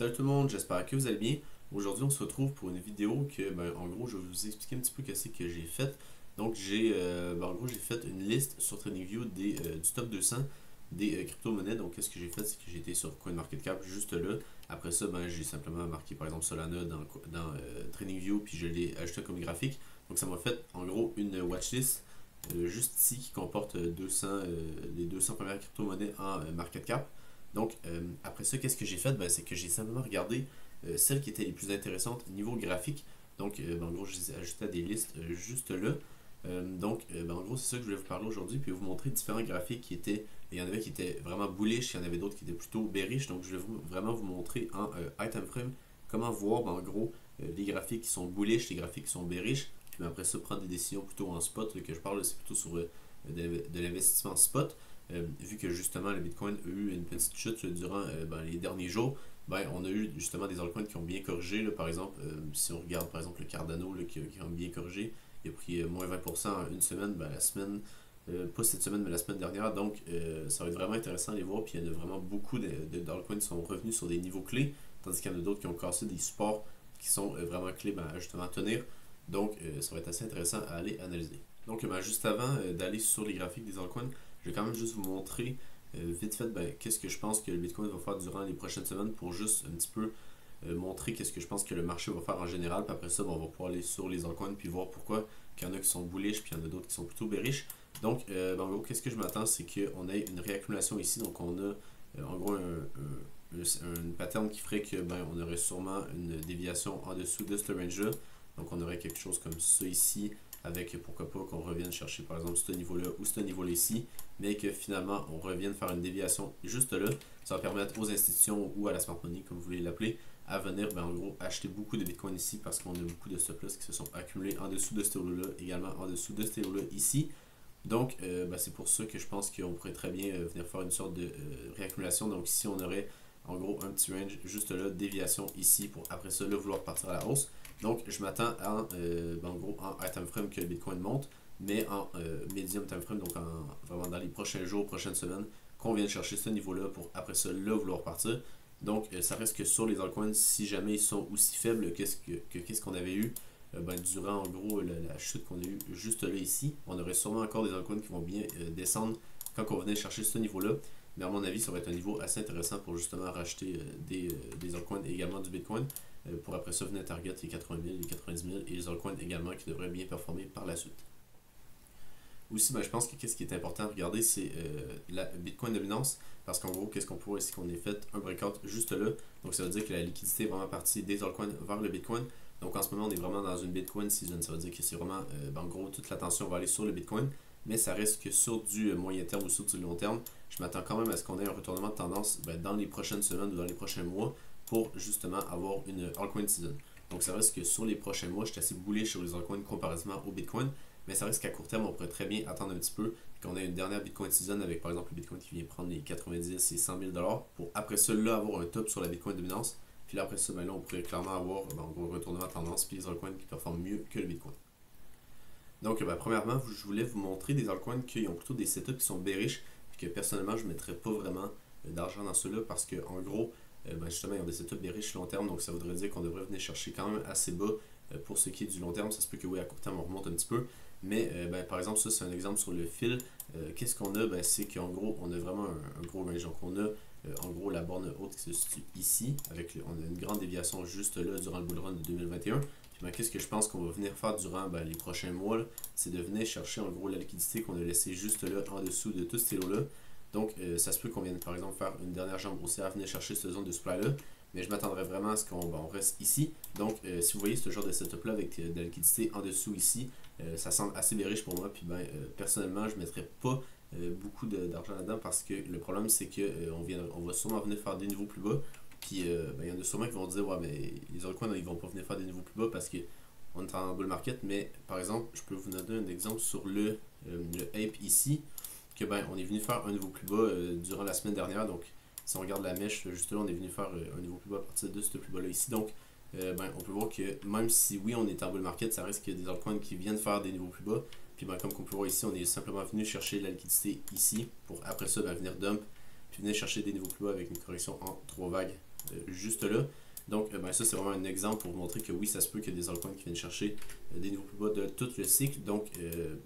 Salut tout le monde, j'espère que vous allez bien. Aujourd'hui, on se retrouve pour une vidéo que, en gros, je vais vous expliquer un petit peu ce que j'ai fait. Donc, en gros, j'ai fait une liste sur TradingView du top 200 des crypto-monnaies. Donc, qu'est-ce que j'ai fait, c'est que j'ai été sur CoinMarketCap juste là. Après ça, j'ai simplement marqué, par exemple, Solana dans TradingView, puis je l'ai ajouté comme graphique. Donc, ça m'a fait, en gros, une watchlist juste ici qui comporte les 200 premières crypto-monnaies en market cap. Donc, après ça, qu'est-ce que j'ai fait? C'est que j'ai simplement regardé celles qui étaient les plus intéressantes niveau graphique. Donc, en gros, je les ai ajoutées à des listes juste là. En gros, c'est ça que je voulais vous parler aujourd'hui, puis vous montrer différents graphiques qui étaient. Il y en avait qui étaient vraiment bullish, il y en avait d'autres qui étaient plutôt bearish. Donc, je vais vraiment vous montrer en item frame comment voir, en gros, les graphiques qui sont bullish, les graphiques qui sont bearish. Puis après ça, prendre des décisions plutôt en spot. Là, que je parle, c'est plutôt sur de l'investissement spot. Vu que justement le Bitcoin a eu une petite chute durant les derniers jours, on a eu justement des altcoins qui ont bien corrigé. Là, par exemple, si on regarde par exemple le Cardano là, qui a bien corrigé, il a pris moins 20% en une semaine, la semaine, pas cette semaine mais la semaine dernière. Donc ça va être vraiment intéressant à les voir. Puis il y en a vraiment beaucoup d'altcoins qui sont revenus sur des niveaux clés, tandis qu'il y en a d'autres qui ont cassé des supports qui sont vraiment clés à justement tenir. Donc ça va être assez intéressant à aller analyser. Donc juste avant d'aller sur les graphiques des altcoins, je vais quand même juste vous montrer vite fait qu'est-ce que je pense que le Bitcoin va faire durant les prochaines semaines pour juste un petit peu montrer qu'est-ce que je pense que le marché va faire en général. Puis après ça, on va pouvoir aller sur les altcoins puis voir pourquoi il y en a qui sont bullish puis il y en a d'autres qui sont plutôt bearish. Donc, en gros, qu'est-ce que je m'attends, c'est qu'on ait une réaccumulation ici. Donc, on a en gros une pattern qui ferait que on aurait sûrement une déviation en dessous de ce range-là. Donc, on aurait quelque chose comme ça ici, avec pourquoi pas qu'on revienne chercher par exemple ce niveau-là ou ce niveau-là ici, mais que finalement on revienne faire une déviation juste là. Ça va permettre aux institutions ou à la smart money, comme vous voulez l'appeler, à venir en gros acheter beaucoup de Bitcoin ici parce qu'on a beaucoup de stop loss qui se sont accumulés en dessous de ce là, également en dessous de ce là ici. Donc c'est pour ça que je pense qu'on pourrait très bien venir faire une sorte de réaccumulation. Donc ici on aurait en gros un petit range juste là, déviation ici pour après ça là, vouloir partir à la hausse. Donc je m'attends en gros en high time frame que le Bitcoin monte, mais en medium time frame, donc vraiment dans les prochains jours, prochaines semaines, qu'on vienne chercher ce niveau-là pour après ça là vouloir partir. Donc ça reste que sur les altcoins, si jamais ils sont aussi faibles qu'est-ce qu'on avait eu durant en gros la chute qu'on a eu juste là ici, on aurait sûrement encore des altcoins qui vont bien descendre quand on venait chercher ce niveau-là. Mais à mon avis, ça va être un niveau assez intéressant pour justement racheter des altcoins et également du Bitcoin pour après ça venir target les 80 000, les 90 000 et les altcoins également qui devraient bien performer par la suite. Aussi, je pense que ce qui est important à regarder, c'est la Bitcoin dominance, parce qu'en gros, qu'est-ce qu'on pourrait ici qu'on ait fait un breakout juste là. Donc ça veut dire que la liquidité est vraiment partie des altcoins vers le Bitcoin. Donc en ce moment, on est vraiment dans une Bitcoin season. Ça veut dire que c'est vraiment, en gros, toute l'attention va aller sur le Bitcoin. Mais ça reste que sur du moyen terme ou sur du long terme, je m'attends quand même à ce qu'on ait un retournement de tendance dans les prochaines semaines ou dans les prochains mois pour justement avoir une altcoin season. Donc ça reste que sur les prochains mois, je suis assez bullish sur les altcoins comparativement au Bitcoin. Mais ça reste qu'à court terme, on pourrait très bien attendre un petit peu qu'on ait une dernière Bitcoin season avec par exemple le Bitcoin qui vient prendre les 90 et 100 000 pour après ça là avoir un top sur la Bitcoin dominance. Puis là après ça, là on pourrait clairement avoir un retournement de tendance puis les altcoins qui performent mieux que le Bitcoin. Donc premièrement, je voulais vous montrer des altcoins qui ont plutôt des setups qui sont bearish puis que personnellement je ne mettrais pas vraiment d'argent dans ceux-là parce que en gros, justement ils ont des setups bearish long terme, donc ça voudrait dire qu'on devrait venir chercher quand même assez bas pour ce qui est du long terme. Ça se peut que oui, à court terme on remonte un petit peu. Mais par exemple, ça c'est un exemple sur le fil. Qu'est-ce qu'on a? C'est qu'en gros, on a vraiment un gros range. Donc on a en gros la borne haute qui se situe ici. On a une grande déviation juste là durant le bull run de 2021. Puis qu'est-ce que je pense qu'on va venir faire durant les prochains mois? C'est de venir chercher en gros la liquidité qu'on a laissée juste là en dessous de tout ce lot-là. Donc ça se peut qu'on vienne par exemple faire une dernière jambe haussière, venir chercher cette zone de supply-là. Mais je m'attendrais vraiment à ce qu'on reste ici. Donc, si vous voyez ce genre de setup là avec de la liquidité en dessous ici, ça semble assez bearish pour moi. Puis personnellement, je ne mettrais pas beaucoup d'argent là-dedans parce que le problème, c'est qu'on va sûrement venir faire des niveaux plus bas. Puis il y en a sûrement qui vont dire, ouais, mais les altcoins, ils vont pas venir faire des niveaux plus bas parce qu'on est en bull market. Mais par exemple, je peux vous donner un exemple sur le Ape ici, que on est venu faire un niveau plus bas durant la semaine dernière. Donc, si on regarde la mèche, juste là, on est venu faire un niveau plus bas à partir de ce plus bas là ici. Donc, on peut voir que même si oui, on est en bull market, ça reste qu'il y a des altcoins qui viennent faire des niveaux plus bas. Puis, comme on peut voir ici, on est simplement venu chercher la liquidité ici pour après ça venir dump, puis venir chercher des niveaux plus bas avec une correction en 3 vagues juste là. Donc ben, ça c'est vraiment un exemple pour vous montrer que oui, ça se peut qu'il y ait des altcoins qui viennent chercher des niveaux plus bas de tout le cycle. Donc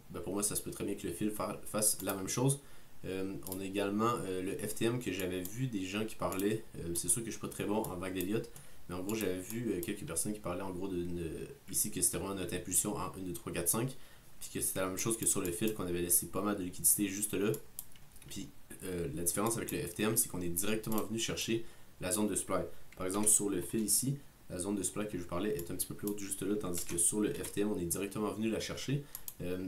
ben, pour moi ça se peut très bien que le fil fasse la même chose. On a également le FTM que j'avais vu des gens qui parlaient, c'est sûr que je suis pas très bon en vague d'Elliott, mais en gros j'avais vu quelques personnes qui parlaient en gros ici que c'était vraiment notre impulsion en 1, 2, 3, 4, 5, puis que c'était la même chose que sur le fil, qu'on avait laissé pas mal de liquidité juste là. Puis la différence avec le FTM, c'est qu'on est directement venu chercher la zone de supply. Par exemple sur le fil ici, la zone de supply que je vous parlais est un petit peu plus haute juste là, tandis que sur le FTM, on est directement venu la chercher.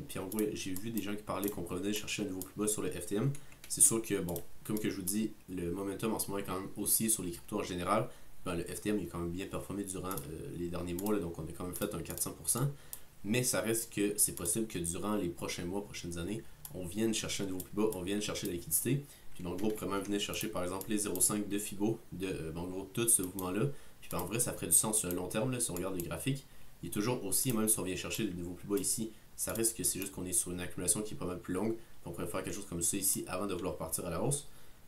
Puis en gros, j'ai vu des gens qui parlaient qu'on provenait chercher un niveau plus bas sur le FTM. C'est sûr que, bon, comme que je vous dis, le momentum en ce moment est quand même haussier sur les cryptos en général. Ben, le FTM est quand même bien performé durant les derniers mois, là, donc on a quand même fait un 400%. Mais ça reste que c'est possible que durant les prochains mois, prochaines années, on vienne chercher un niveau plus bas, on vienne chercher la liquidité. Puis ben, en gros, on pourrait même venir chercher par exemple les 0,5 de Fibo, ben, en gros tout ce mouvement-là. Puis ben, en vrai, ça ferait du sens sur le long terme, là, si on regarde les graphiques. Il est toujours aussi, même si on vient chercher des niveaux plus bas ici, ça risque que c'est juste qu'on est sur une accumulation qui est pas mal plus longue. On pourrait faire quelque chose comme ça ici avant de vouloir partir à la hausse.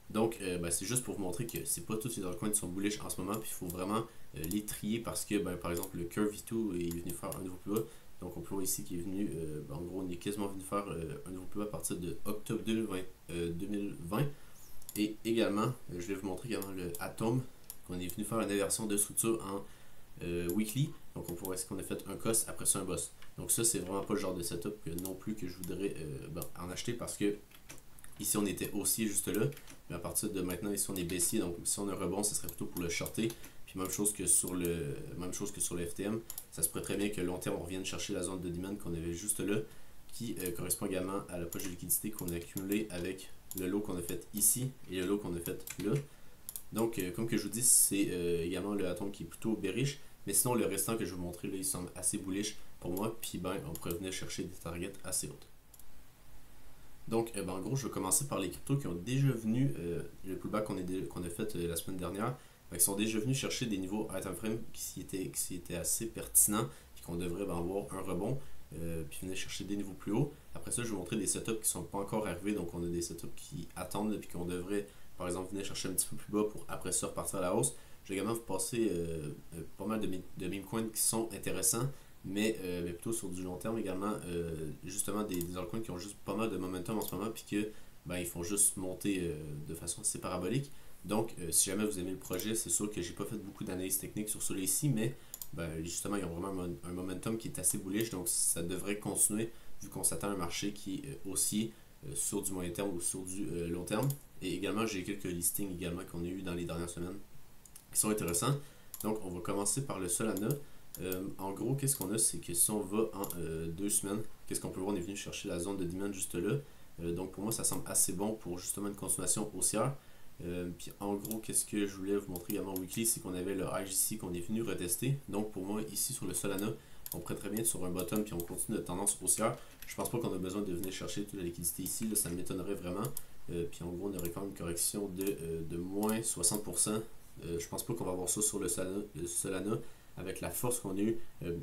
Donc, ben, c'est juste pour vous montrer que c'est pas tous les altcoins qui sont bullish en ce moment. Puis il faut vraiment les trier parce que, ben, par exemple, le Curve V2 est venu faire un niveau plus bas. Donc, on peut voir ici qu'il est venu, ben, en gros, on est quasiment venu faire un niveau plus bas à partir de octobre 2020. Et également, je vais vous montrer également le Atom, qu'on est venu faire une inversion de structure en weekly. Donc on pourrait est-ce qu'on a fait un cost après ça un boss. Donc ça c'est vraiment pas le genre de setup non plus que je voudrais en acheter parce que ici on était haussier juste là, mais à partir de maintenant ici on est baissier, donc si on a un rebond ça serait plutôt pour le shorter. Puis même chose que sur le FTM, ça se pourrait très bien que long terme on revienne chercher la zone de demand qu'on avait juste là, qui correspond également à la poche de liquidité qu'on a accumulée avec le lot qu'on a fait ici et le lot qu'on a fait là. Donc, comme que je vous dis, c'est également le Atom qui est plutôt bearish. Mais sinon, le restant que je vais vous montrer, là, il semble assez bullish pour moi. Puis, ben, on pourrait venir chercher des targets assez hautes. Donc, ben, en gros, je vais commencer par les cryptos qui ont déjà venu, le pullback qu'on a fait la semaine dernière, qui sont déjà venus chercher des niveaux à time frame qui étaient assez pertinents, puis qu'on devrait ben, avoir un rebond, puis venir chercher des niveaux plus hauts. Après ça, je vais vous montrer des setups qui ne sont pas encore arrivés, donc on a des setups qui attendent, puis qu'on devrait par exemple venir chercher un petit peu plus bas pour après ça repartir à la hausse. Je vais également vous passer pas mal de meme coins qui sont intéressants, mais plutôt sur du long terme également, justement des altcoins qui ont juste pas mal de momentum en ce moment, puis que ben, ils font juste monter de façon assez parabolique. Donc si jamais vous aimez le projet, c'est sûr que j'ai pas fait beaucoup d'analyse technique sur celui-ci, mais ben, justement ils ont vraiment un momentum qui est assez bullish, donc ça devrait continuer vu qu'on s'attend à un marché qui est haussier sur du moyen terme ou sur du long terme. Et également, j'ai quelques listings également qu'on a eu dans les dernières semaines qui sont intéressants. Donc, on va commencer par le Solana. En gros, qu'est-ce qu'on a, c'est que si on va en 2 semaines, qu'est-ce qu'on peut voir, on est venu chercher la zone de demand juste là. Donc, pour moi, ça semble assez bon pour justement une continuation haussière. Puis en gros, qu'est-ce que je voulais vous montrer également weekly, c'est qu'on avait le IGC qu'on est venu retester. Donc, pour moi, ici sur le Solana, on pourrait très bien être sur un bottom puis on continue notre tendance haussière. Je pense pas qu'on a besoin de venir chercher toute la liquidité ici, là, ça m'étonnerait vraiment. Puis en gros, on aurait quand même une correction de moins 60%. Je pense pas qu'on va avoir ça sur le Solana avec la force qu'on a eue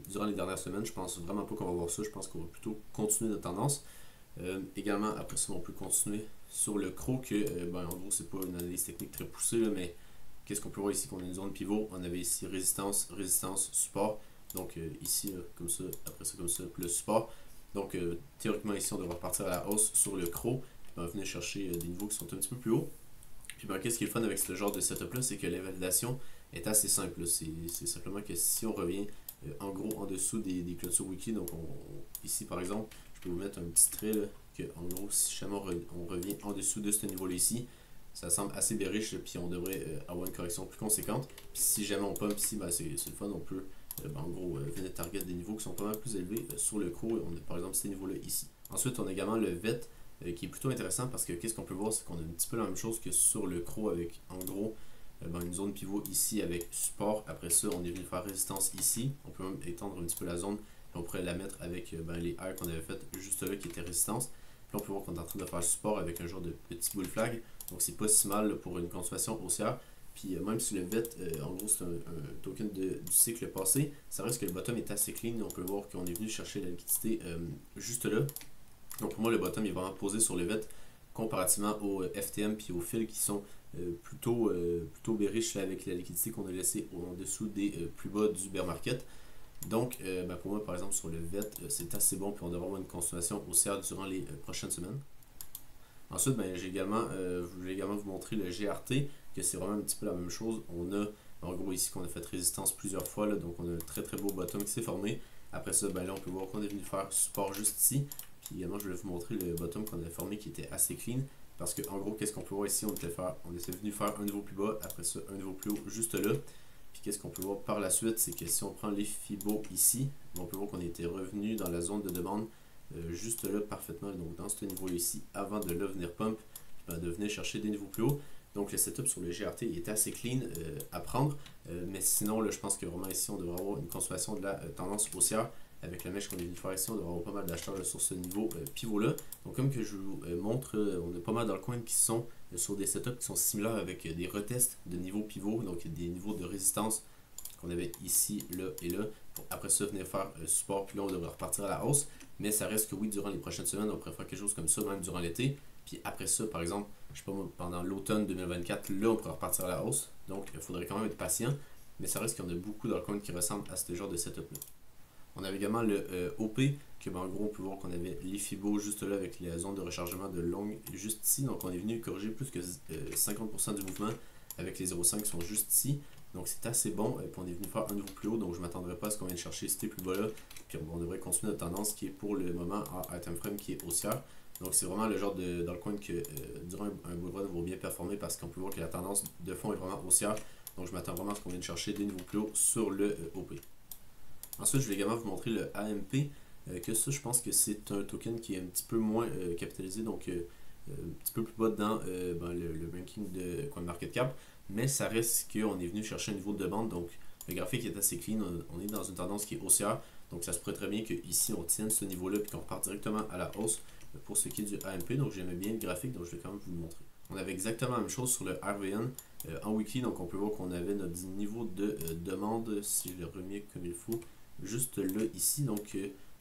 durant les dernières semaines. Je pense vraiment pas qu'on va avoir ça. Je pense qu'on va plutôt continuer notre tendance. Également, après ça, on peut continuer sur le CRO que, ben, en gros, c'est pas une analyse technique très poussée, là, mais qu'est-ce qu'on peut voir ici qu'on a une zone pivot. On avait ici résistance, résistance, support. Donc ici, comme ça, après ça, comme ça, plus support. Donc théoriquement, ici, on devrait repartir à la hausse sur le CRO. On va venir chercher des niveaux qui sont un petit peu plus hauts. Puis ben, qu'est-ce qui est le fun avec ce genre de setup là, c'est que l'invalidation est assez simple. C'est simplement que si on revient en gros en dessous des clôtures wiki, donc ici par exemple, je peux vous mettre un petit trait là, que en gros si jamais on revient en dessous de ce niveau là ici, ça semble assez bearish, puis on devrait avoir une correction plus conséquente. Puis si jamais on pump ici, ben, c'est le fun, on peut ben, en gros venir target des niveaux qui sont pas mal plus élevés sur le CRO. On a par exemple ces niveaux là ici. Ensuite on a également le VET qui est plutôt intéressant parce que qu'est-ce qu'on peut voir, c'est qu'on a un petit peu la même chose que sur le CRO avec en gros ben, une zone pivot ici avec support. Après ça, on est venu faire résistance ici. On peut même étendre un petit peu la zone. Puis on pourrait la mettre avec ben, les airs qu'on avait fait juste là qui étaient résistance. Puis on peut voir qu'on est en train de faire support avec un genre de petit bull flag. Donc c'est pas si mal là, pour une continuation haussière. Puis même si le VET, en gros c'est un token du cycle passé, ça reste que le bottom est assez clean. On peut voir qu'on est venu chercher la liquidité juste là. Donc pour moi le bottom est vraiment posé sur le VET comparativement au FTM puis au fil qui sont plutôt bearish avec la liquidité qu'on a laissée en dessous des plus bas du bear market. Donc, pour moi, par exemple, sur le VET, c'est assez bon, puis on devrait avoir une continuation haussière durant les prochaines semaines. Ensuite, je voulais également vous montrer le GRT, que c'est vraiment un petit peu la même chose. On a, en gros, ici qu'on a fait résistance plusieurs fois, là, donc on a un très très beau bottom qui s'est formé. Après ça, là, on peut voir qu'on est venu faire support juste ici. Puis également, je voulais vous montrer le bottom qu'on a formé qui était assez clean. Parce que, en gros, qu'est-ce qu'on peut voir ici? On était venu faire un niveau plus bas, après ça, un niveau plus haut juste là. Puis qu'est-ce qu'on peut voir par la suite? C'est que si on prend les Fibo ici, on peut voir qu'on était revenu dans la zone de demande juste là parfaitement, donc dans ce niveau ici, avant de là venir pump, puis de venir chercher des niveaux plus hauts. Donc le setup sur le GRT il était assez clean à prendre, mais sinon là, je pense que vraiment ici on devrait avoir une continuation de la tendance haussière. Avec la mèche qu'on est venu faire ici, on devrait avoir pas mal d'acheteurs sur ce niveau pivot là. Donc comme que je vous montre, on a pas mal dans le coin qui sont sur des setups qui sont similaires avec des retests de niveau pivot, donc des niveaux de résistance qu'on avait ici, là et là, pour après ça venir faire support, puis là on devrait repartir à la hausse. Mais ça reste que oui, durant les prochaines semaines, on pourrait faire quelque chose comme ça, même durant l'été. Puis après ça, par exemple, je sais pas moi, pendant l'automne 2024, là on pourrait repartir à la hausse. Donc il faudrait quand même être patient. Mais ça reste qu'il y en a beaucoup dans le coin qui ressemblent à ce genre de setup-là. On avait également le OP, que en gros on peut voir qu'on avait les Fibo juste là avec la zone de rechargement de longue juste ici. Donc on est venu corriger plus que 50% du mouvement avec les 0,5 qui sont juste ici. Donc c'est assez bon, puis on est venu faire un niveau plus haut, donc je ne m'attendrai pas à ce qu'on vienne chercher c'était plus bas là, puis on devrait continuer notre tendance qui est pour le moment à time frame qui est haussière. Donc c'est vraiment le genre dans le coin que durant un bull run va bien performer parce qu'on peut voir que la tendance de fond est vraiment haussière, donc je m'attends vraiment à ce qu'on vienne chercher des niveaux plus hauts sur le OP. Ensuite je vais également vous montrer le AMP, que ça je pense que c'est un token qui est un petit peu moins capitalisé, donc un petit peu plus bas dans le ranking de CoinMarketCap. Mais ça reste qu'on est venu chercher un niveau de demande, donc le graphique est assez clean, on est dans une tendance qui est haussière, donc ça se pourrait très bien qu'ici on tienne ce niveau-là et qu'on reparte directement à la hausse pour ce qui est du AMP, donc j'aimais bien le graphique, donc je vais quand même vous le montrer. On avait exactement la même chose sur le RVN en weekly, donc on peut voir qu'on avait notre niveau de demande, si je le remets comme il faut, juste là ici, donc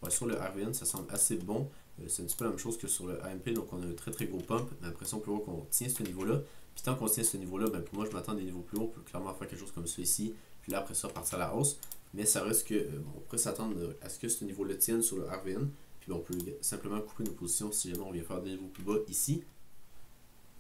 sur le RVN ça semble assez bon, c'est un petit peu la même chose que sur le AMP, donc on a un très très gros pump, mais après ça on peut voir qu'on tient ce niveau-là. Puis tant qu'on tient ce niveau-là, pour moi je m'attends à des niveaux plus hauts, on peut clairement faire quelque chose comme ça ici, puis là après ça partir à la hausse. Mais ça reste que on pourrait s'attendre à ce que ce niveau-là tienne sur le RVN, puis on peut simplement couper nos positions si jamais on vient faire des niveaux plus bas ici.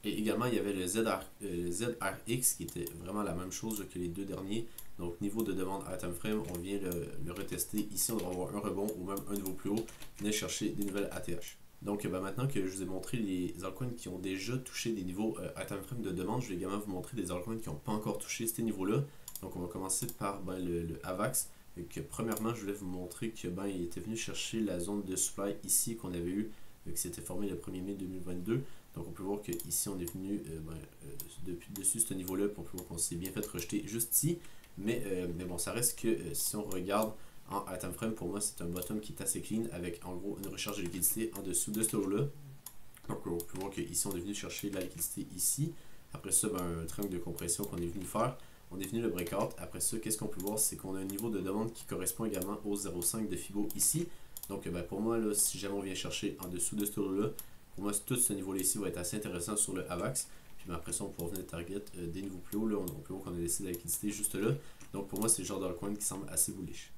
Et également il y avait le ZRX qui était vraiment la même chose que les deux derniers. Donc niveau de demande à time frame, on vient le retester. Ici on devrait avoir un rebond ou même un niveau plus haut, venir chercher des nouvelles ATH. Donc maintenant que je vous ai montré les altcoins qui ont déjà touché des niveaux à time frame de demande, je vais également vous montrer des altcoins qui n'ont pas encore touché ces niveaux-là. Donc on va commencer par le AVAX. Que premièrement, je voulais vous montrer que il était venu chercher la zone de supply ici qu'on avait eu, qui s'était formée le 1er mai 2022. Donc on peut voir qu'ici on est venu depuis dessus ce niveau-là, on peut voir qu'on s'est bien fait rejeter juste ici. Mais bon, ça reste que si on regarde en time frame, pour moi c'est un bottom qui est assez clean avec en gros une recharge de liquidité en dessous de ce haut-là. Donc on peut voir qu'ici on est venu chercher de la liquidité ici. Après ça, un triangle de compression qu'on est venu faire. On est venu le breakout. Après ça, qu'est-ce qu'on peut voir? C'est qu'on a un niveau de demande qui correspond également au 0,5 de Fibo ici. Donc pour moi, là, si jamais on vient chercher en dessous de ce haut-là, pour moi tout ce niveau-là ici va être assez intéressant sur le AVAX. Puis après ça, on pourra venir target des niveaux plus hauts. Là, on peut voir qu'on a laissé de la liquidité juste là. Donc pour moi, c'est le genre d'altcoin qui semble assez bullish.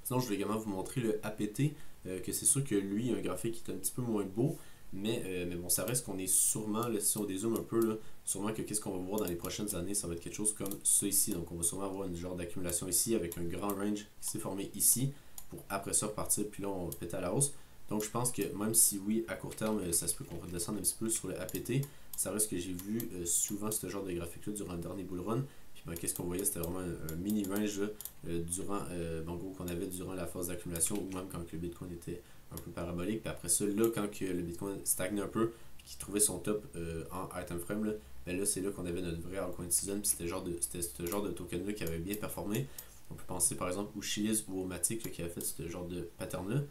Sinon, je vais également vous montrer le APT, que c'est sûr que lui, a un graphique qui est un petit peu moins beau, mais bon, ça reste qu'on est sûrement, là, si on dézoome un peu, là, sûrement que qu'est-ce qu'on va voir dans les prochaines années, ça va être quelque chose comme ça ici. Donc on va sûrement avoir une genre d'accumulation ici avec un grand range qui s'est formé ici, pour après ça repartir, puis là on va péter à la hausse. Donc je pense que même si oui, à court terme, ça se peut qu'on redescende un petit peu sur le APT, ça reste que j'ai vu souvent ce genre de graphique-là durant le dernier bull run. Puis qu'est-ce qu'on voyait, c'était vraiment un mini range durant gros, qu'on avait durant la phase d'accumulation ou même quand le Bitcoin était un peu parabolique. Puis après ça, là, quand que le Bitcoin stagne un peu, puis qu'il trouvait son top en item frame, là, c'est là qu'on avait notre vrai altcoin season. Puis c'était ce genre de token-là qui avait bien performé. On peut penser par exemple au Shiz ou au Matic qui avait fait ce genre de pattern-là.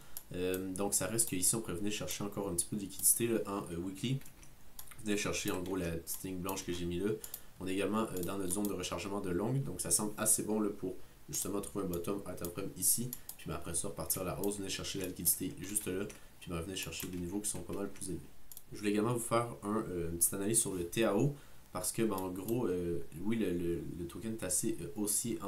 Donc ça reste qu'ici, on pourrait venir chercher encore un petit peu de liquidité là, en weekly. Venir chercher en gros la petite ligne blanche que j'ai mis là. On est également dans notre zone de rechargement de longue, donc ça semble assez bon là, pour justement trouver un bottom à time frame ici, puis après ça repartir à la hausse, venir chercher la liquidité juste là, puis venir chercher des niveaux qui sont pas mal plus élevés. Je voulais également vous faire une petite analyse sur le TAO parce que, ben, en gros, oui, le token est assez haussier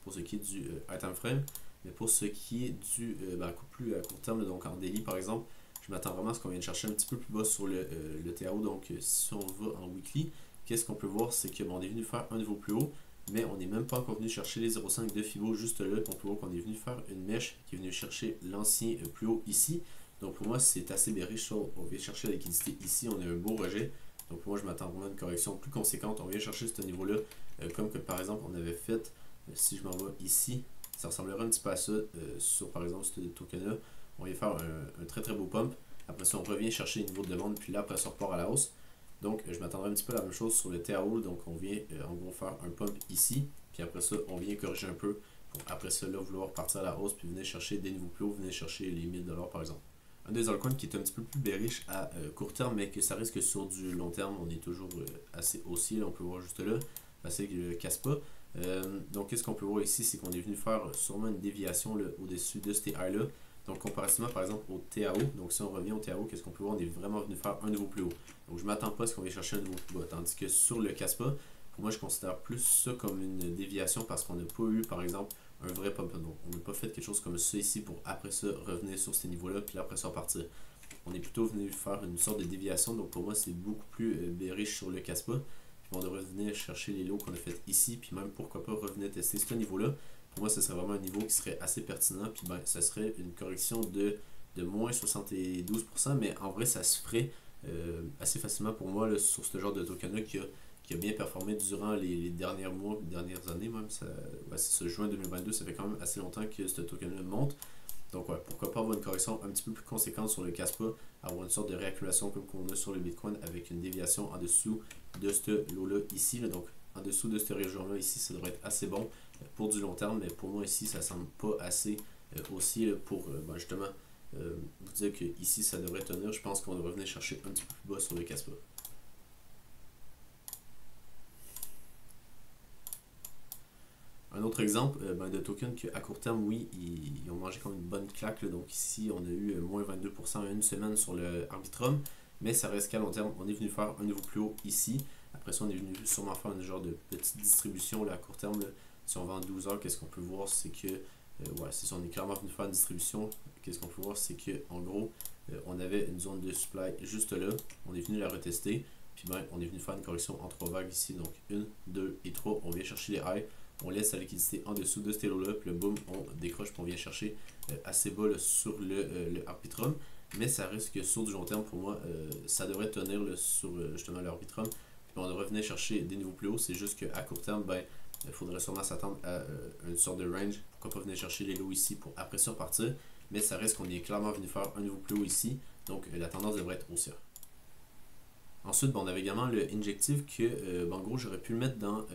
pour ce qui est du item frame, mais pour ce qui est du ben, plus à court terme, donc en daily par exemple, je m'attends vraiment à ce qu'on vienne chercher un petit peu plus bas sur le TAO. Donc, si on va en weekly, qu'est-ce qu'on peut voir? C'est que bon, on est venu faire un niveau plus haut, mais on n'est même pas encore venu chercher les 0,5 de Fibo juste là. On peut voir qu'on est venu faire une mèche qui est venue chercher l'ancien plus haut ici. Donc pour moi, c'est assez bearish. On vient chercher la liquidité ici, on a un beau rejet. Donc pour moi, je m'attends vraiment à une correction plus conséquente. On vient chercher ce niveau-là, comme que par exemple on avait fait, si je m'en vais ici, ça ressemblerait un petit peu à ça sur par exemple ce token-là. On vient faire un très très beau pump. Après ça, on revient chercher les niveaux de demande, puis là, après ça, on repart à la hausse. Donc je m'attendrai un petit peu à la même chose sur le TAO. Donc on vient en gros faire un pump ici, puis après ça, on vient corriger un peu. Pour après ça, là, vouloir partir à la hausse, puis venir chercher des niveaux plus hauts, venir chercher les 1000$ par exemple. Un des altcoins qui est un petit peu plus bearish à court terme, mais que ça risque sur du long terme, on est toujours assez haussier, là, on peut voir juste là, c'est qu'il ne casse pas. Donc qu'est-ce qu'on peut voir ici, c'est qu'on est venu faire sûrement une déviation au-dessus de ces highs-là. Donc comparativement par exemple au TAO, donc si on revient au TAO, qu'est-ce qu'on peut voir, on est vraiment venu faire un niveau plus haut. Donc je ne m'attends pas à ce qu'on va chercher un niveau plus bas, tandis que sur le casse-pas, pour moi je considère plus ça comme une déviation parce qu'on n'a pas eu par exemple un vrai pump. Donc on n'a pas fait quelque chose comme ça ici pour après ça revenir sur ces niveaux-là, puis après ça repartir. On est plutôt venu faire une sorte de déviation, donc pour moi c'est beaucoup plus bearish sur le casse-pas. Puis on devrait venir chercher les lots qu'on a fait ici, puis même pourquoi pas revenir tester ce niveau-là. Pour moi, ce serait vraiment un niveau qui serait assez pertinent, puis ben, ça serait une correction de moins 72%, mais en vrai, ça se ferait assez facilement pour moi là, sur ce genre de token-là qui a bien performé durant les derniers mois, les dernières années même. C'est ce juin 2022, ça fait quand même assez longtemps que ce token-là monte. Donc ouais, pourquoi pas avoir une correction un petit peu plus conséquente sur le Caspa, avoir une sorte de réaccumulation comme qu'on a sur le Bitcoin avec une déviation en dessous de ce lot-là ici. Là, donc en dessous de cette région-là ici, ça devrait être assez bon pour du long terme, mais pour moi ici, ça semble pas assez aussi pour ben, justement vous dire que ici ça devrait tenir. Je pense qu'on devrait venir chercher un petit peu plus bas sur le Caspa. Un autre exemple ben, de token qu'à court terme, oui, ils ont mangé comme une bonne claque. Là. Donc ici, on a eu moins 22% en une semaine sur le Arbitrum, mais ça reste qu'à long terme, on est venu faire un niveau plus haut ici. Après ça, on est venu sûrement faire une genre de petite distribution là, à court terme. Là. Si on vend 12 heures, qu'est-ce qu'on peut voir? C'est que, ouais, c'est ça, on est clairement venu faire une distribution. Qu'est-ce qu'on peut voir? C'est que, en gros, on avait une zone de supply juste là. On est venu la retester. Puis ben, on est venu faire une correction en 3 vagues ici. Donc 1, 2 et 3. On vient chercher les highs. On laisse la liquidité en dessous de ce lot là, puis le boom, on décroche, puis on vient chercher assez bas là, sur le Arbitrum. Mais ça risque que sur du long terme, pour moi, ça devrait tenir là, sur justement l'Arbitrum. Puis on devrait venir chercher des niveaux plus hauts. C'est juste qu'à court terme, ben, il faudrait sûrement s'attendre à une sorte de range. Pourquoi pas venir chercher les lots ici pour après ça repartir. Mais ça reste qu'on est clairement venu faire un niveau plus haut ici. Donc la tendance devrait être haussière. Ensuite, bon, on avait également le Injective que, en gros, j'aurais pu le mettre dans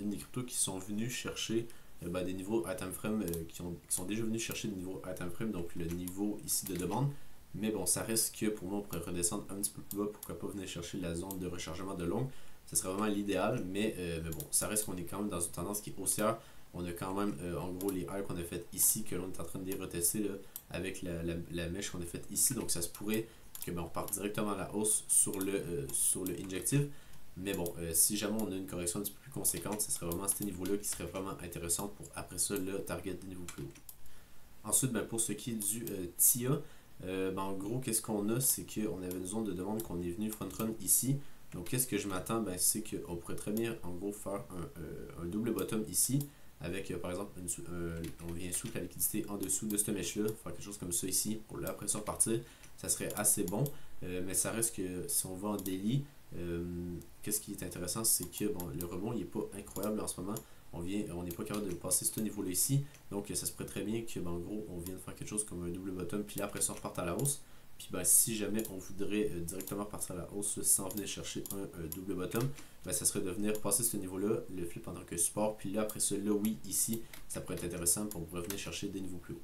une des cryptos qui sont venus chercher ben, des niveaux item frame qui sont déjà venus chercher des niveaux item frame, donc le niveau ici de demande. Mais bon, ça reste que pour moi, on pourrait redescendre un petit peu plus bas, pourquoi pas venir chercher la zone de rechargement de long. Ce serait vraiment l'idéal, mais bon, ça reste qu'on est quand même dans une tendance qui est haussière. On a quand même, en gros, les highs qu'on a fait ici, que l'on est en train de les retester là, avec la mèche qu'on a faite ici. Donc, ça se pourrait que ben, on repart directement à la hausse sur le Injective. Mais bon, si jamais on a une correction un petit peu plus conséquente, ce serait vraiment à ce niveau-là qui serait vraiment intéressant pour après ça le target des niveaux plus hauts. Ensuite, ben, pour ce qui est du TIA, ben, en gros, qu'est-ce qu'on a? C'est qu'on avait une zone de demande qu'on est venu front-run ici. Donc, qu'est-ce que je m'attends? Ben, c'est qu'on pourrait très bien, en gros, faire un double bottom ici. Avec, par exemple, on vient souffler la liquidité en dessous de cette mèche-là, faire quelque chose comme ça ici, pour là, après ça repartir, ça serait assez bon. Mais ça reste que si on va en daily, qu'est-ce qui est intéressant, c'est que bon, le rebond n'est pas incroyable en ce moment. On n'est pas capable de passer ce niveau-là ici. Donc ça se pourrait très bien que, ben, en gros, on vienne faire quelque chose comme un double bottom, puis là, après ça, on reparte à la hausse. Puis ben, si jamais on voudrait directement partir à la hausse sans venir chercher un double bottom, ben, ça serait de venir passer ce niveau-là, le flip en tant que support. Puis là, après ça, là, oui, ici, ça pourrait être intéressant pour revenir chercher des niveaux plus hauts.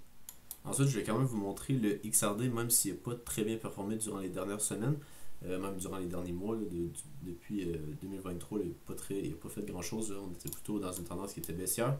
Ensuite, je vais quand même vous montrer le XRD, même s'il n'a pas très bien performé durant les dernières semaines, même durant les derniers mois, là, depuis 2023, il n'a pas fait grand-chose. On était plutôt dans une tendance qui était baissière.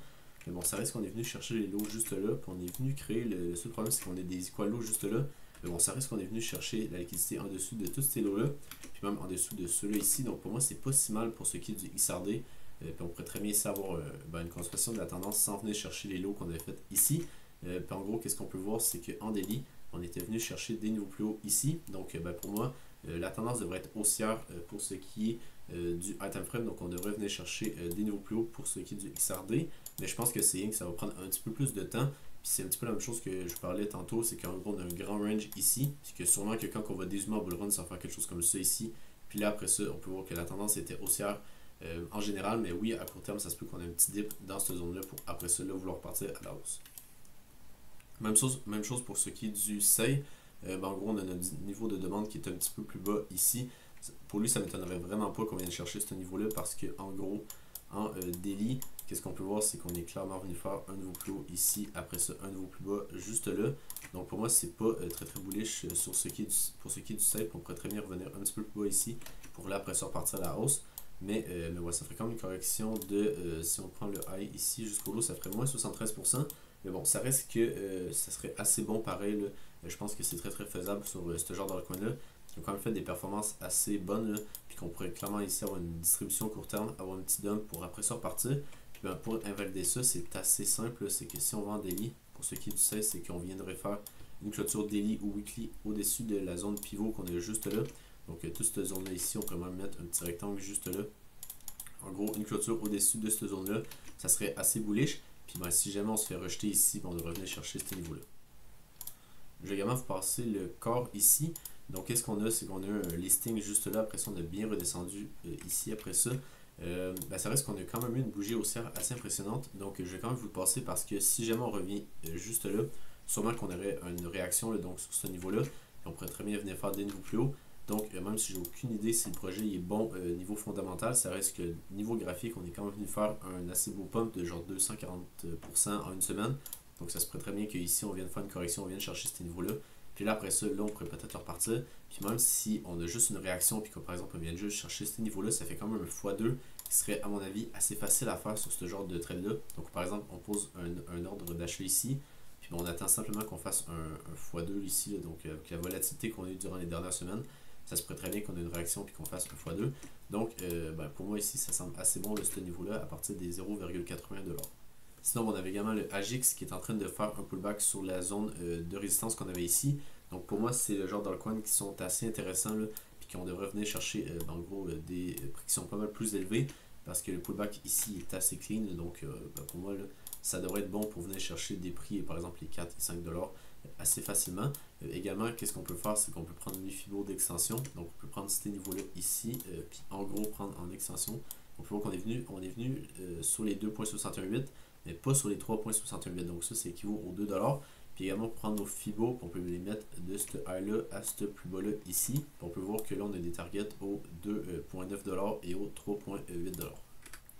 Mais bon, ça reste qu'on est venu chercher les lots juste là, puis on est venu créer le seul problème, c'est qu'on a des equal lows juste là. Mais bon, ça reste qu'on est venu chercher la liquidité en dessous de tous ces lots-là, puis même en dessous de ceux-là ici. Donc pour moi, c'est pas si mal pour ce qui est du XRD. Puis on pourrait très bien ici avoir une continuation de la tendance sans venir chercher les lots qu'on avait fait ici. Puis en gros, qu'est-ce qu'on peut voir, c'est qu'en daily, on était venu chercher des nouveaux plus hauts ici. Donc pour moi, la tendance devrait être haussière pour ce qui est du high time frame. Donc on devrait venir chercher des nouveaux plus hauts pour ce qui est du XRD. Mais je pense que c'est rien que ça va prendre un petit peu plus de temps. Puis c'est un petit peu la même chose que je parlais tantôt, c'est qu'en gros on a un grand range ici. Puis que sûrement que quand on va dézoomer en bull run, ça va faire quelque chose comme ça ici. Puis là après ça, on peut voir que la tendance était haussière en général. Mais oui, à court terme, ça se peut qu'on ait un petit dip dans cette zone-là pour après ça là, vouloir partir à la hausse. Même chose pour ce qui est du SEI. En gros, on a notre niveau de demande qui est un petit peu plus bas ici. Pour lui, ça ne m'étonnerait vraiment pas qu'on vienne chercher ce niveau-là parce que en gros, en daily, qu'est-ce qu'on peut voir, c'est qu'on est clairement venu faire un nouveau plus haut ici, après ça, un nouveau plus bas juste là. Donc pour moi, c'est pas très bullish sur ce qui est pour ce qui est du SEI. On pourrait très bien revenir un petit peu plus bas ici pour là, après ça, repartir à la hausse. Mais ouais, ça ferait quand même une correction de, si on prend le high ici jusqu'au low, ça ferait moins 73%. Mais bon, ça reste que ça serait assez bon pareil. Là. Je pense que c'est très faisable sur ce genre d'altcoin-là. Qui ont quand même fait des performances assez bonnes. Là, puis qu'on pourrait clairement ici avoir une distribution court terme, avoir un petit dump pour après ça repartir. Puis pour invalider ça, c'est assez simple. C'est que si on va en daily, pour ceux qui le savent, c'est qu'on viendrait faire une clôture daily ou weekly au-dessus de la zone pivot qu'on a juste là. Donc toute cette zone-là ici, on pourrait même mettre un petit rectangle juste là. En gros, une clôture au-dessus de cette zone-là, ça serait assez bullish. Puis si jamais on se fait rejeter ici, on devrait venir chercher ce niveau-là. Je vais également vous passer le corps ici. Donc qu'est-ce qu'on a, c'est qu'on a un listing juste là. Après ça, on a bien redescendu ici après ça. Ça reste qu'on a quand même eu une bougie haussière assez impressionnante. Donc je vais quand même vous le passer parce que si jamais on revient juste là, sûrement qu'on aurait une réaction là, donc sur ce niveau-là. On pourrait très bien venir faire des niveaux plus hauts. Donc, même si j'ai aucune idée si le projet est bon niveau fondamental, ça reste que niveau graphique, on est quand même venu faire un assez beau pump de genre 240% en une semaine. Donc, ça se pourrait très bien qu'ici, on vienne faire une correction, on vienne chercher ce niveau-là. Puis là, après ça, là, on pourrait peut-être repartir. Puis même si on a juste une réaction, puis que par exemple, on vient juste chercher ce niveau-là, ça fait quand même un x2 qui serait, à mon avis, assez facile à faire sur ce genre de trade-là. Donc, par exemple, on pose un ordre d'achat ici. Puis on attend simplement qu'on fasse un x2 ici. Là, donc, avec la volatilité qu'on a eu durant les dernières semaines, ça se pourrait très bien qu'on ait une réaction puis qu'on fasse un x2. Donc, pour moi ici, ça semble assez bon de ce niveau-là à partir des 0,80$. Sinon, on avait également le AGIX qui est en train de faire un pullback sur la zone de résistance qu'on avait ici. Donc, pour moi, c'est le genre d'altcoins qui sont assez intéressants là, puis qu'on devrait venir chercher en gros des prix qui sont pas mal plus élevés parce que le pullback ici est assez clean. Donc, pour moi, là, ça devrait être bon pour venir chercher des prix, par exemple les 4 et 5$ assez facilement. Également, qu'est-ce qu'on peut faire, c'est qu'on peut prendre les fibos d'extension. Donc, on peut prendre ces niveaux-là ici, puis en gros prendre en extension. On peut voir qu'on est venu sur les 2,618, mais pas sur les 3,618. Donc, ça, c'est équivaut aux 2$. Puis également, prendre nos fibos, on peut les mettre de ce high-là à ce plus bas-là ici. Puis on peut voir que là, on a des targets aux 2,9$ et aux 3,8$.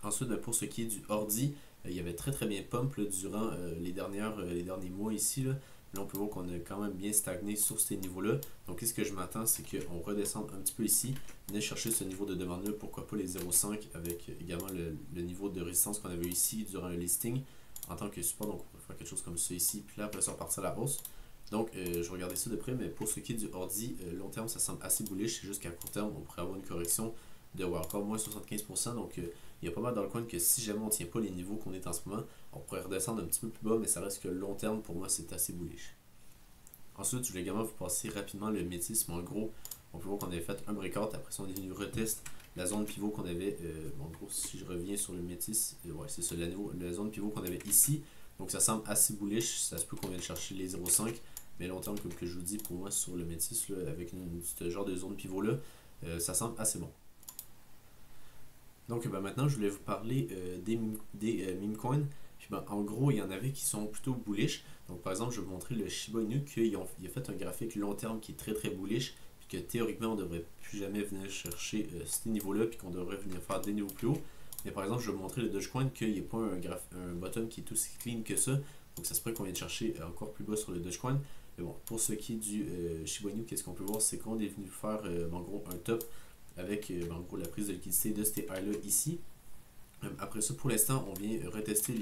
Ensuite, pour ce qui est du ordi, il y avait très bien pump là, durant les derniers mois ici. Là, on peut voir qu'on a quand même bien stagné sur ces niveaux-là. Donc, qu'est-ce que je m'attends, c'est qu'on redescende un petit peu ici, venir chercher ce niveau de demande-là, pourquoi pas les 0,5 avec également le niveau de résistance qu'on avait eu ici durant le listing en tant que support. Donc, on peut faire quelque chose comme ça ici, puis là, après ça, repartir à la hausse. Donc, je regardais ça de près, mais pour ce qui est du ordi, long terme, ça semble assez bullish. C'est juste qu'à court terme, on pourrait avoir une correction de encore moins 75%. Donc, il y a pas mal dans le coin que si jamais on ne tient pas les niveaux qu'on est en ce moment, on pourrait redescendre un petit peu plus bas, mais ça reste que long terme, pour moi, c'est assez bullish. Ensuite, je vais également vous passer rapidement le métisme. En gros, on peut voir qu'on avait fait un breakout. Après ça, on est venu retest la zone pivot qu'on avait. En gros, si je reviens sur le métis, ouais, c'est ça, la zone pivot qu'on avait ici. Donc, ça semble assez bullish. Ça se peut qu'on vienne chercher les 0,5. Mais long terme, comme que je vous dis, pour moi, sur le métis, là, avec ce genre de zone pivot-là, ça semble assez bon. Donc maintenant, je voulais vous parler des meme coins. Puis, en gros, il y en avait qui sont plutôt bullish. Donc par exemple, je vais vous montrer le Shiba Inu qu'il a fait un graphique long terme qui est très bullish. Puis que théoriquement, on ne devrait plus jamais venir chercher ces niveaux-là. Puis qu'on devrait venir faire des niveaux plus hauts. Mais par exemple, je vais vous montrer le Dogecoin qu'il n'y a pas un bottom qui est aussi clean que ça. Donc ça se pourrait qu'on vienne chercher encore plus bas sur le Dogecoin. Mais bon, pour ce qui est du Shiba Inu, qu'est-ce qu'on peut voir, c'est qu'on est venu faire en gros un top avec en gros la prise de liquidité de ces highs là ici. Après ça, pour l'instant, on vient retester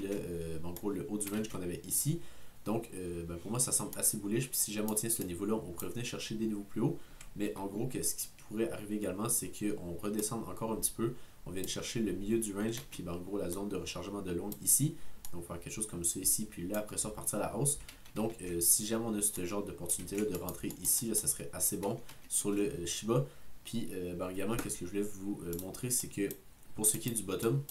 en gros le haut du range qu'on avait ici. Donc ben, pour moi ça semble assez bullish, puis si jamais on tient ce niveau là, on pourrait venir chercher des niveaux plus hauts. Mais en gros, ce qui pourrait arriver également, c'est qu'on redescende encore un petit peu, on vient chercher le milieu du range, puis ben, en gros la zone de rechargement de long ici. Donc faire quelque chose comme ça ici, puis là après ça partir à la hausse. Donc si jamais on a ce genre d'opportunité là de rentrer ici, là, ça serait assez bon sur le Shiba. Puis ben, également, qu'est-ce que je voulais vous montrer, c'est que pour ce qui est du bottom,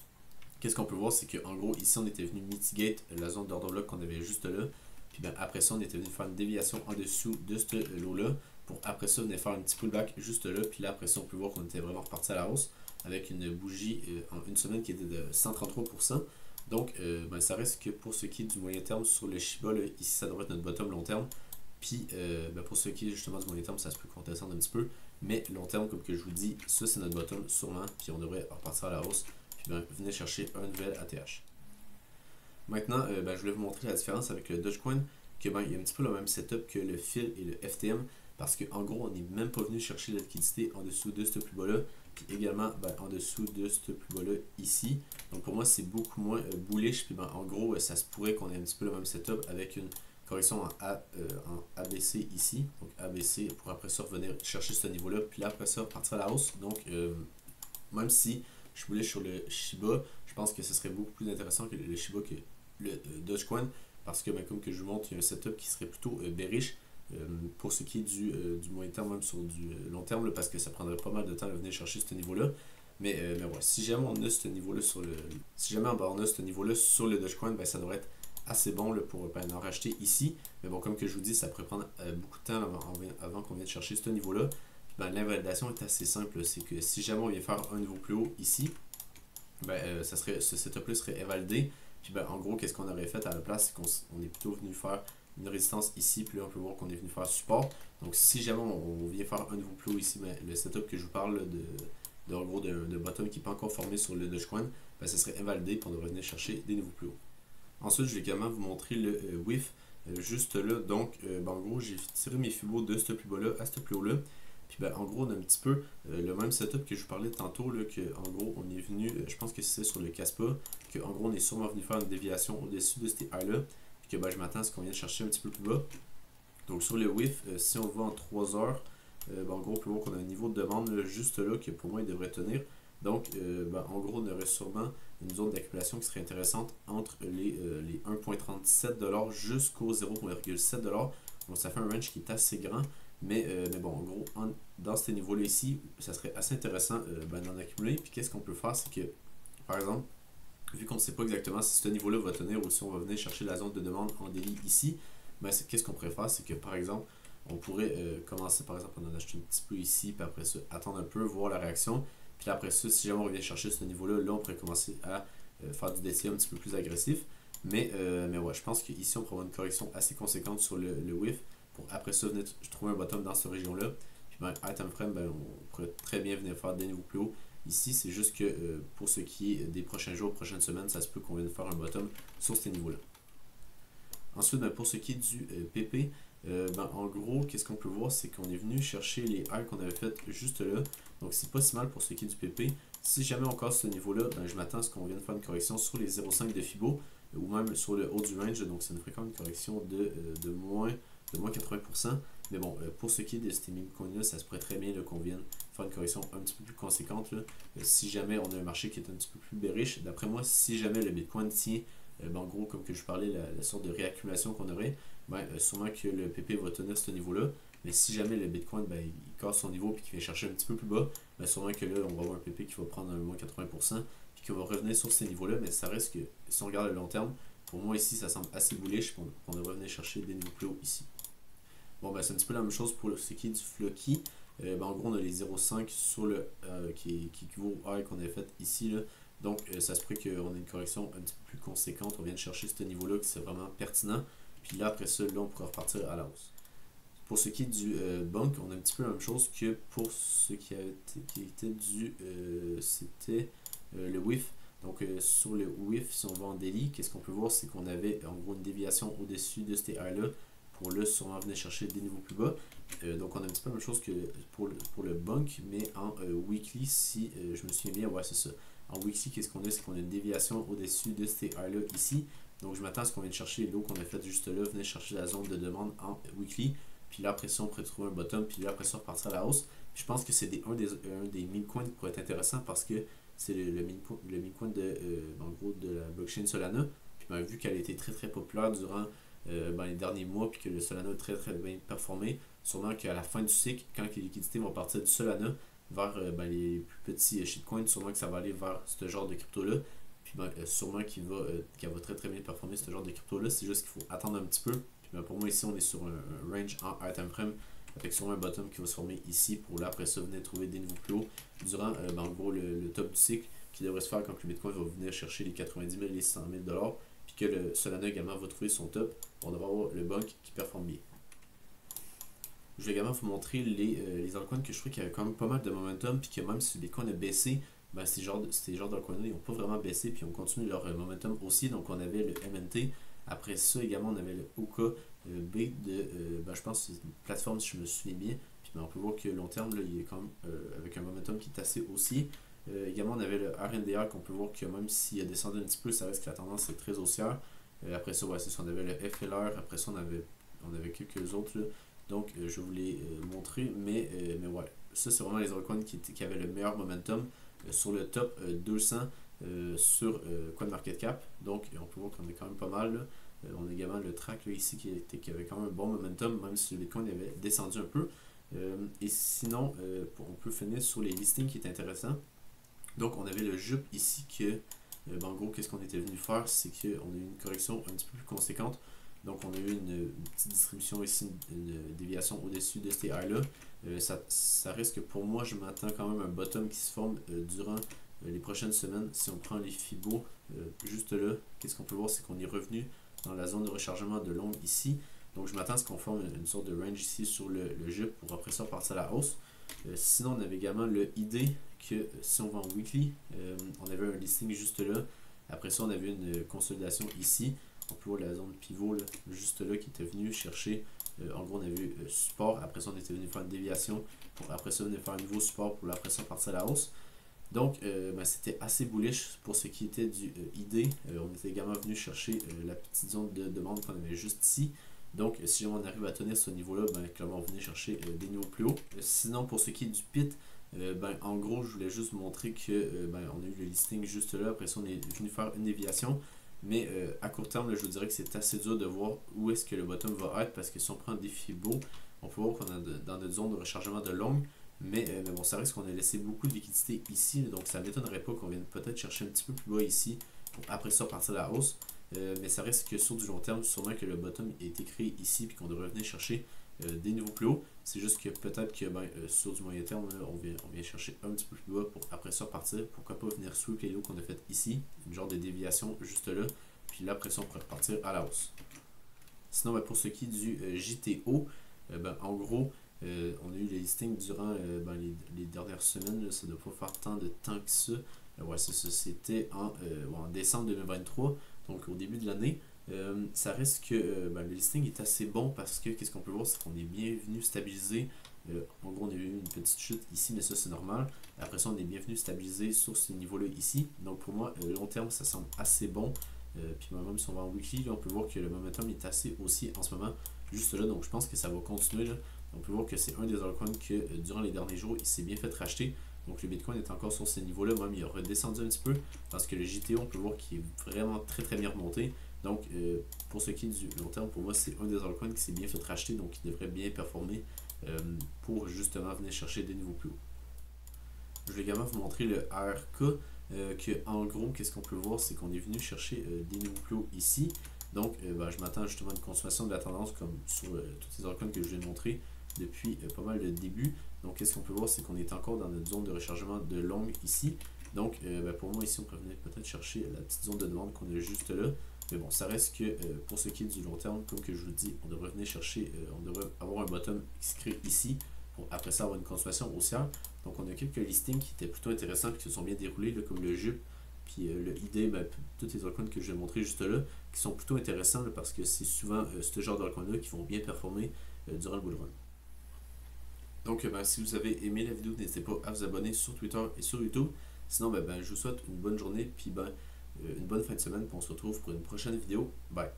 qu'est-ce qu'on peut voir, c'est qu'en gros ici on était venu mitigate la zone d'order block qu'on avait juste là. Puis ben, après ça on était venu faire une déviation en dessous de ce lot là, pour après ça venir faire un petit pullback juste là. Puis là après ça on peut voir qu'on était vraiment reparti à la hausse avec une bougie en une semaine qui était de 133%. Donc ben, ça reste que pour ce qui est du moyen terme sur le Shiba, là, ici ça devrait être notre bottom long terme. Puis ben, pour ce qui est justement du moyen terme, ça se peut qu'on descende un petit peu. Mais long terme, comme que je vous dis, ça c'est notre bottom sûrement. Puis on devrait repartir à la hausse. Puis ben, venez chercher un nouvel ATH. Maintenant, ben, je voulais vous montrer la différence avec le Dogecoin. Que ben, il y a un petit peu le même setup que le FIL et le FTM. Parce qu'en gros, on n'est même pas venu chercher la liquidité en dessous de ce plus bas-là. Puis également ben, en dessous de ce plus bas-là ici. Donc pour moi, c'est beaucoup moins bullish. Puis ben, en gros, ça se pourrait qu'on ait un petit peu le même setup avec une correction en ABC ici. Donc ABC pour après ça revenir chercher ce niveau-là. Puis là, après ça, partir à la hausse. Donc même si je suis bullish sur le Shiba, je pense que ce serait beaucoup plus intéressant que le Shiba que le Dogecoin. Parce que ben, comme que je vous montre, il y a un setup qui serait plutôt bearish. Pour ce qui est du moyen terme, même sur du long terme, là, parce que ça prendrait pas mal de temps à venir chercher ce niveau-là. Mais ouais, si jamais on a ce niveau-là sur le. Si jamais on a ce niveau-là sur le Dogecoin, ben, ça devrait être assez bon là, pour ben, en racheter ici. Mais bon, comme que je vous dis, ça pourrait prendre beaucoup de temps avant qu'on vienne chercher ce niveau-là. Ben, l'invalidation est assez simple. C'est que si jamais on vient faire un niveau plus haut ici, ben, ce setup-là serait invalidé. Puis ben, en gros, qu'est-ce qu'on aurait fait à la place, c'est qu'on est plutôt venu faire une résistance ici, puis là on peut voir qu'on est venu faire support. Donc si jamais on vient faire un nouveau plus haut ici, ben, le setup que je vous parle là, en gros de bottom qui n'est pas encore formé sur le Dogecoin, ben, ça serait invalidé, puis on devrait venir chercher des nouveaux plus hauts. Ensuite, je vais également vous montrer le WIF juste là. Donc ben, en gros, j'ai tiré mes Fibos de ce plus bas là à ce plus haut là. Puis ben, en gros, on a un petit peu le même setup que je vous parlais tantôt, là, que en gros, on est venu, je pense que c'est sur le Caspa, que en gros, on est sûrement venu faire une déviation au-dessus de ces high là, puis que ben, je m'attends à ce qu'on vienne chercher un petit peu plus bas. Donc sur le WIF, si on va en 3 heures, ben, en gros, on peut voir qu'on a un niveau de demande là, juste là, que pour moi, il devrait tenir. Donc, ben, en gros, on aurait sûrement une zone d'accumulation qui serait intéressante entre les 1,37$ jusqu'au 0,7$. Donc ça fait un range qui est assez grand. Mais bon, en gros, dans ce niveau-là ici, ça serait assez intéressant ben, d'en accumuler. Puis qu'est-ce qu'on peut faire, c'est que, par exemple, vu qu'on ne sait pas exactement si ce niveau-là va tenir ou si on va venir chercher la zone de demande en délit ici, ben, qu'est-ce qu'on pourrait faire, c'est que, par exemple, on pourrait commencer, par exemple, en acheter un petit peu ici, puis après ça, attendre un peu, voir la réaction. Puis après ça, si jamais on vient chercher ce niveau-là, là, on pourrait commencer à faire du DCA un petit peu plus agressif. Mais ouais, je pense qu'ici, on pourrait avoir une correction assez conséquente sur le WIF. Pour après ça, venir trouver un bottom dans cette région-là. Puis ben, item frame, ben, on pourrait très bien venir faire des niveaux plus hauts. Ici, c'est juste que pour ce qui est des prochains jours, prochaines semaines, ça se peut qu'on vienne faire un bottom sur ces niveaux-là. Ensuite, ben, pour ce qui est du PP, ben, en gros, qu'est-ce qu'on peut voir, c'est qu'on est venu chercher les highs qu'on avait fait juste là. Donc, c'est pas si mal pour ce qui est du PP. Si jamais on casse ce niveau-là, ben, je m'attends à ce qu'on vienne faire une correction sur les 0,5 de Fibo ou même sur le haut du range. Donc, ça nous ferait quand même une correction de moins 80%. Mais bon, pour ce qui est de ces meme-coins-là, ça se pourrait très bien qu'on vienne faire une correction un petit peu plus conséquente. Là. Si jamais on a un marché qui est un petit peu plus bearish, d'après moi, si jamais le Bitcoin tient, ben, en gros, comme que je parlais, la sorte de réaccumulation qu'on aurait, ben, sûrement que le PP va tenir ce niveau-là. Mais si jamais le Bitcoin ben, il casse son niveau et qu'il vient chercher un petit peu plus bas, ben, sûrement que là, on va avoir un PP qui va prendre un moins 80% puis qui va revenir sur ces niveaux-là. Mais ça reste que, si on regarde le long terme, pour moi ici, ça semble assez bullish. On devrait venir chercher des niveaux plus hauts ici. Bon, ben, c'est un petit peu la même chose pour ce qui est du Floki. Ben, en gros, on a les 0,5 sur le qui équivaut au high qu'on avait fait ici. Là. Donc, ça se pourrait qu'on ait une correction un petit peu plus conséquente. On vient de chercher ce niveau-là qui c'est vraiment pertinent. Puis là, après ça, là, on pourra repartir à la hausse. Pour ce qui est du bank, on a un petit peu la même chose que pour ce qui était du c'était le WIF. Donc sur le WIF, si on va en daily, qu'est-ce qu'on peut voir, c'est qu'on avait en gros une déviation au-dessus de ces highs-là pour là sûrement venir chercher des niveaux plus bas. Donc on a un petit peu la même chose que pour le bank, mais en weekly, si je me souviens bien, ouais c'est ça. En weekly, qu'est-ce qu'on a, c'est qu'on a une déviation au-dessus de ces highs-là ici. Donc je m'attends à ce qu'on vienne chercher les lots qu'on a fait juste là, venir chercher la zone de demande en weekly. Puis là après ça on pourrait trouver un bottom, puis là après ça repartir à la hausse. Puis je pense que c'est un des meme coins qui pourrait être intéressant parce que c'est le meme coin de, en gros, de la blockchain Solana. Puis ben, vu qu'elle a été très très populaire durant les derniers mois, puis que le Solana a très très bien performé, sûrement qu'à la fin du cycle, quand les liquidités vont partir du Solana vers les plus petits shitcoins, sûrement que ça va aller vers ce genre de crypto-là. Puis ben, sûrement qu'elle va très très bien performer ce genre de crypto-là. C'est juste qu'il faut attendre un petit peu. Puis ben, pour moi ici, on est sur un range en high time frame avec sûrement un bottom qui va se former ici pour là après ça venir trouver des nouveaux plus hauts durant en gros le top du cycle qui devrait se faire quand le Bitcoin va venir chercher les 90 000 et les 100 000 dollars, puis que le Solana également va trouver son top. On devrait avoir le bank qui performe bien. Je vais également vous montrer les altcoins que je trouve qu'il y avait quand même pas mal de momentum, puis que même si le Bitcoin a baissé, ben ces genres d'altcoins-là, ils n'ont pas vraiment baissé, puis ils ont continué leur momentum aussi. Donc on avait le MNT, après ça également on avait le OK B de, je pense que c'est une plateforme si je me souviens bien, puis ben, on peut voir que long terme, là, il est quand même avec un momentum qui est assez haussier. Également on avait le RNDR qu'on peut voir que même s'il a descendu un petit peu, ça reste que la tendance est très haussière. Après ça, ouais, c'est ça, on avait le FLR, après ça on avait quelques autres là. Donc je vous l'ai montré, mais ouais, ça c'est vraiment les altcoins qui avaient le meilleur momentum sur le top 200 sur CoinMarketCap. Donc on peut voir qu'on est quand même pas mal là. On a également le track là, ici qui avait quand même un bon momentum, même si le Bitcoin avait descendu un peu. Et sinon, on peut finir sur les listings qui est intéressant. Donc on avait le JUP ici que, en gros, qu'est-ce qu'on était venu faire, c'est qu'on a eu une correction un petit peu plus conséquente. Donc on a eu une petite distribution ici, une déviation au-dessus de ces highs là. Ça risque, pour moi, je m'attends quand même à un bottom qui se forme durant les prochaines semaines. Si on prend les Fibo, juste là, qu'est-ce qu'on peut voir, c'est qu'on est revenu dans la zone de rechargement de longue ici. Donc je m'attends à ce qu'on forme une sorte de range ici sur le JUP pour après ça partir à la hausse. Sinon on avait également le ID que si on va en weekly, on avait un listing juste là. Après ça on avait une consolidation ici. On peut voir la zone pivot là, juste là qui était venu chercher. En gros on a vu support, après ça on était venu faire une déviation pour après ça venir faire un nouveau support pour après ça partir à la hausse. Donc c'était assez bullish pour ce qui était du ID. On était également venu chercher la petite zone de demande qu'on avait juste ici. Donc si on arrive à tenir ce niveau là, clairement on va venir chercher des niveaux plus hauts. Sinon pour ce qui est du PIT, en gros je voulais juste vous montrer que on a eu le listing juste là, après ça on est venu faire une déviation. Mais à court terme, là, je vous dirais que c'est assez dur de voir où est-ce que le bottom va être parce que si on prend des Fibo, on peut voir qu'on est dans notre zone de rechargement de longue. Mais bon, ça risque qu'on a laissé beaucoup de liquidité ici, donc ça ne m'étonnerait pas qu'on vienne peut-être chercher un petit peu plus bas ici pour après ça partir à la hausse. Mais ça reste que sur du long terme, sûrement que le bottom a été créé ici puis qu'on devrait venir chercher des niveaux plus hauts. C'est juste que peut-être que sur du moyen terme, là, on vient chercher un petit peu plus bas pour après ça partir. Pourquoi pas venir sweep les lows qu'on a fait ici, une genre de déviation juste là. Puis là, après ça, on pourrait repartir à la hausse. Sinon, pour ce qui est du JTO, en gros, on a eu les listings durant les dernières semaines. Là, ça ne doit pas faire tant de temps que ça. Ouais, c'était en décembre 2023, donc au début de l'année. Ça reste que le listing est assez bon parce que qu'est-ce qu'on peut voir, c'est qu'on est bien venu stabiliser. En gros, on a eu une petite chute ici, mais ça c'est normal. Après ça, on est bien venu stabiliser sur ce niveau-là ici. Donc pour moi, long terme, ça semble assez bon. Puis même si on va en weekly, là, on peut voir que le momentum est assez haussier en ce moment, juste là. Donc je pense que ça va continuer. Là. On peut voir que c'est un des altcoins que durant les derniers jours, il s'est bien fait racheter. Donc le Bitcoin est encore sur ces niveaux-là, même il a redescendu un petit peu parce que le JTO, on peut voir qu'il est vraiment très très bien remonté. Donc pour ce qui est du long terme, pour moi c'est un des altcoins qui s'est bien fait racheter, donc il devrait bien performer pour justement venir chercher des niveaux plus hauts. Je vais également vous montrer le ARK, que en gros, qu'est-ce qu'on peut voir, c'est qu'on est venu chercher des niveaux plus hauts ici. Donc je m'attends justement à une consommation de la tendance comme sur tous les altcoins que je viens de montrer depuis pas mal de début. Donc qu'est-ce qu'on peut voir, c'est qu'on est encore dans notre zone de rechargement de longue ici. Donc pour moi ici on pourrait venir peut-être chercher la petite zone de demande qu'on a juste là. Mais bon, ça reste que pour ce qui est du long terme, comme que je vous le dis, on devrait venir chercher, on devrait avoir un bottom qui se crée ici pour après ça avoir une consommation haussière. Donc on a quelques listings qui étaient plutôt intéressants et qui se sont bien déroulés, là, comme le JUP, puis le ID, tous les altcoins que je vais montrer juste là, qui sont plutôt intéressants là, parce que c'est souvent ce genre d'alcoins-là qui vont bien performer durant le bull run. Donc si vous avez aimé la vidéo, n'hésitez pas à vous abonner sur Twitter et sur YouTube. Sinon, je vous souhaite une bonne journée, puis une bonne fin de semaine, puis on se retrouve pour une prochaine vidéo. Bye!